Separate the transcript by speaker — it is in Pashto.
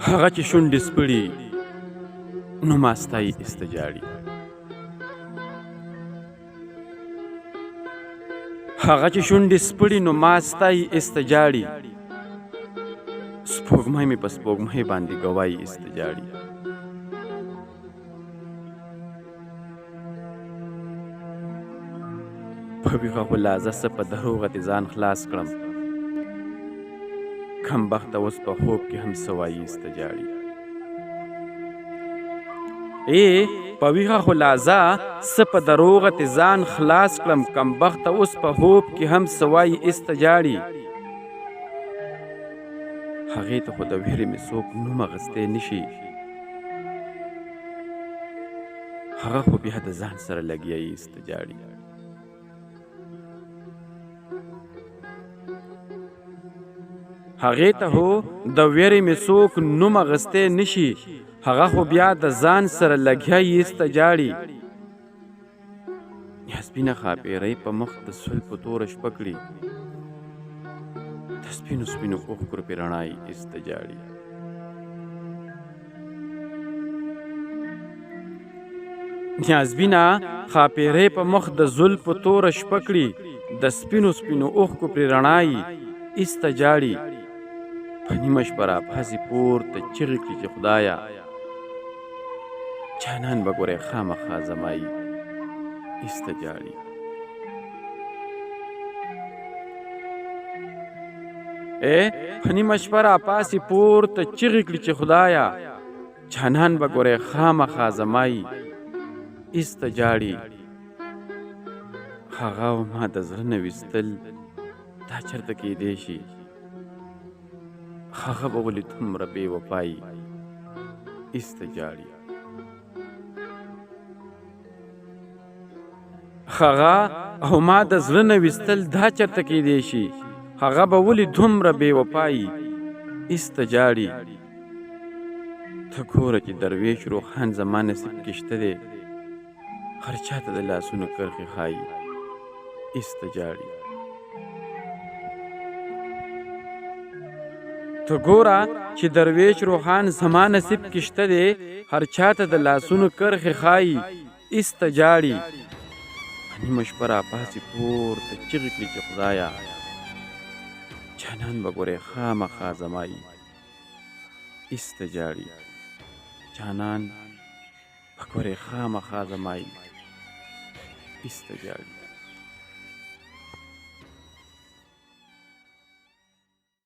Speaker 1: هغه چې شونډې سپړي نو ما ستایي ایسته ژاړي. هغه چې شونډې سپړي نو ما ستایي ایسته ژاړي. سپوږمۍ مې په سپوږمۍ باندې ګوایي ایسته ژاړي. په ویښه غولازه څه په دروغه دې ځان خلاص کړم. کم بخته اوس په خوب کې هم څه وایي ایسته ژاړي. په ویښه غولازه څه په دروغه دې ځان خلاص کړم. کم بخته اوس په خوب کې هم څه وایي ایسته ژاړي. هغې ته خو د ویرې مې څوک نوم اخیستی نشي. هغه خو بیا د ځان سره لګیا ایسته ژاړي. هغې ته هو د ویرې مې څوک نوم اخیستی نشي. هغه خو بیا د ځان سره لګیا ایسته ژاړي. یا سپینه ښاپېرۍ په مخ د زلفو توره شپه کړي. د سپینو سپینو اوښکو پرې رڼا یې ایسته ژاړي. نیازبینه ښاپېرۍ په مخ د زلفو توره شپه کړي. د سپینو سپینو اوښکو پرې رڼا یې ایسته ژاړي. په نیمه شپه راپاڅي پورته چیغې کړي چې خدایه جانان به ګورې خامخا زما یې ایسته ژاړي. په نیمه شپه راپاڅي پورته چیغې کړي چې خدایه جانان به ګورې خامخا زما یې ایسته ژاړي. هغه او ما د زړه نه ویستل دا چېرته کیدی شي. هغه به ولې دومره بې وفایي ایسته ژاړي. هغه او ما د زړه نه ویستل دا چېرته کیدی شي. هغه به ولې دومره بې وفایي ایسته ژاړي. ته ګوره چې درویش روښان زما نصیب کې شته دی. هر چاته د لاسونو کرښې ښایي ایسته ژاړي. ته ګوره چې درویش روښان زما نصیب کې شته دی. هر چاته د لاسونو کرښې ښایي ایسته ژاړي. په نیمه شپه راپاڅي پورته چیغې کړي چې خدایه جانان به ګورې خامخا زما یې ایسته ژاړي. جانان به ګورې خامخا زما یې ایسته ژاړي.